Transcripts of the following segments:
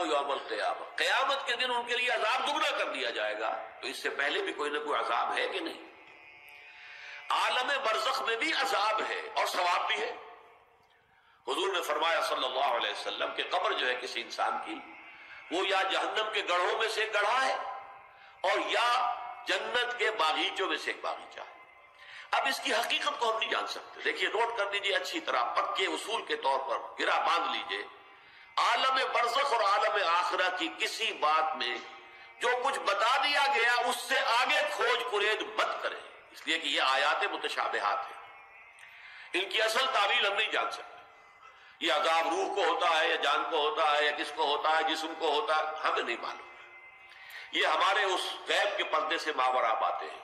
یوم القیامہ، قیامت کے دن ان کے لیے عذاب دگنا کر دیا جائے گا۔ تو اس سے پہلے بھی کوئی نہ کوئی عذاب ہے کہ نہیں؟ عالم برزخ میں بھی عذاب ہے اور ثواب بھی ہے۔ حضور نے فرمایا صلی اللہ علیہ وسلم کہ قبر جو ہے کسی انسان کی، وہ یا جہنم کے گڑھوں میں سے ایک گڑھا ہے اور یا جنت کے باغیچوں میں سے ایک باغیچہ ہے۔ اب اس کی حقیقت کو ہم نہیں جان سکتے۔ دیکھیے، نوٹ کر لیجیے اچھی طرح، پکے اصول کے طور پر گرہ باندھ لیجیے، عالم برزخ اور عالم آخرہ کی کسی بات میں جو کچھ بتا دیا گیا اس سے آگے کھوج کرید مت کریں، اس لیے کہ یہ آیات متشابہات ہیں، ان کی اصل تعویل ہم نہیں جان سکتے۔ یہ عذاب روح کو ہوتا ہے یا جان کو ہوتا ہے یا کس کو ہوتا ہے، جسم کو ہوتا ہے، ہمیں نہیں معلوم۔ یہ ہمارے اس غیب کے پردے سے ماورا باتیں ہیں،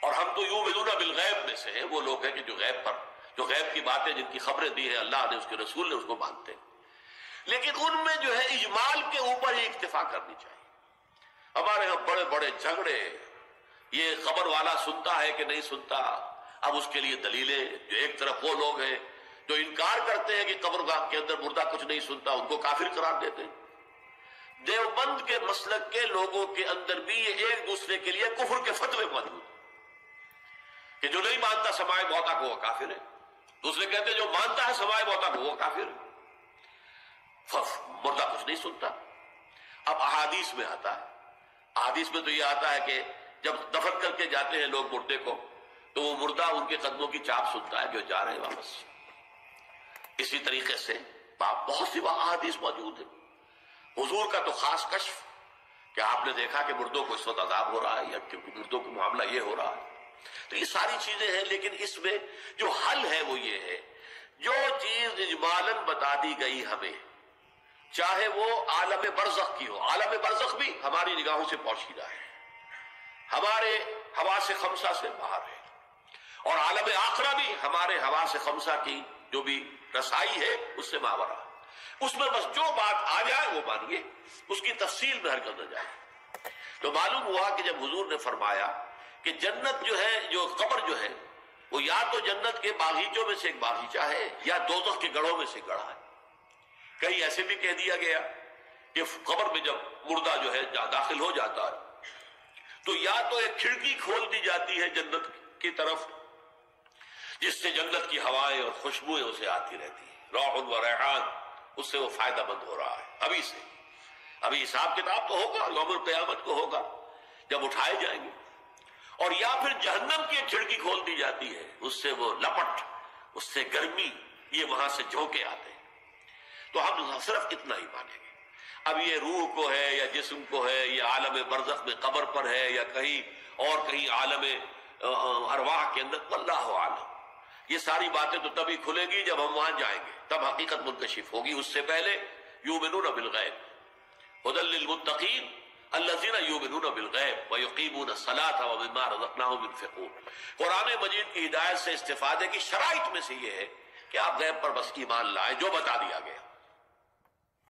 اور ہم تو یؤمنون بالغیب میں سے ہیں، وہ لوگ ہیں کہ جو غیب کی باتیں، جن کی خبریں دی ہیں اللہ نے، اس کے رسول نے، اس کو مانتے ہیں۔ لیکن ان میں جو ہے اجمال کے اوپر ہی اکتفا کرنی چاہیے۔ ہمارے ہاں بڑے بڑے جھگڑے، یہ خبر والا سنتا ہے کہ نہیں سنتا، اب اس کے لیے دلیلیں، جو ایک طرف وہ لوگ ہیں جو انکار کرتے ہیں کہ قبرگاہ کے اندر مردہ کچھ نہیں سنتا، ان کو کافر قرار دیتے ہیں۔ دیوبند کے مسلک کے لوگوں کے اندر بھی یہ ایک دوسرے کے لیے کفر کے فتوے موجود ہیں کہ جو نہیں مانتا سماع موتا کو وہ کافر ہے، دوسرے کہتے ہیں جو مانتا ہے سماع موتا کو وہ کافر ہے، مردہ کچھ نہیں سنتا۔ اب احادیث میں آتا ہے، احادیث میں تو یہ آتا ہے کہ جب دفن کر کے جاتے ہیں لوگ مردے کو، تو وہ مردہ ان کے قدموں کی چاپ سنتا ہے جو جا رہے ہیں واپس۔ اسی طریقے سے بہت سی احادیث موجود ہیں۔ حضور کا تو خاص کشف کہ آپ نے دیکھا کہ مردوں کو اس وقت عذاب ہو رہا ہے، یا کہ مردوں کا معاملہ یہ ہو رہا ہے۔ تو یہ ساری چیزیں ہیں، لیکن اس میں جو حل ہے وہ یہ ہے، جو چیز اجمالاً بتا دی گئی ہمیں، چاہے وہ عالم برزخ کی ہو، عالم برزخ بھی ہماری نگاہوں سے پوشیدہ ہے، ہمارے حواس خمسہ سے باہر ہے، اور عالم آخرہ بھی ہمارے حواس خمسہ کی جو بھی رسائی ہے اس سے ماورا، اس میں بس جو بات آ جائے وہ مانیے، اس کی تفصیل میں ہرگز نہ جائے۔ تو معلوم ہوا کہ جب حضور نے فرمایا کہ جنت جو ہے، جو قبر جو ہے، وہ یا تو جنت کے باغیچوں میں سے ایک باغیچہ ہے یا دوزخ کے گڑھوں میں سے گڑھا ہے۔ کہیں ایسے بھی کہہ دیا گیا کہ قبر میں جب مردہ جو ہے داخل ہو جاتا ہے تو یا تو ایک کھڑکی کھول دی جاتی ہے جنت کی طرف، جس سے جنت کی ہوائیں اور خوشبوئیں اسے آتی رہتی ہیں، روح و ریحان، اس سے وہ فائدہ مند ہو رہا ہے ابھی سے۔ ابھی حساب کتاب تو ہوگا، یوم القیامت کو ہوگا جب اٹھائے جائیں گے۔ اور یا پھر جہنم کی ایک کھڑکی کھول دی جاتی ہے، اس سے وہ لپٹ، اس سے گرمی، یہ وہاں سے جھونکے آتے ہیں۔ تو ہم صرف اتنا ہی مانیں گے۔ اب یہ روح کو ہے یا جسم کو ہے، یہ عالم برزخ میں قبر پر ہے یا کہیں عالم ارواح کے اندر، واللہ عالم۔ یہ ساری باتیں تو تبھی کھلیں گی جب ہم وہاں جائیں گے، تب حقیقت منکشف ہوگی۔ اس سے پہلے یؤمنون بالغیب ھدی للمتقین الذین یؤمنون بالغیب ویقیمون الصلاۃ ومما رزقناہم ينفقون۔ قرآن مجید کی ہدایت سے استفادے کی شرائط میں سے یہ ہے کہ آپ غیب پر بس ایمان لائیں جو بتا دیا گیا۔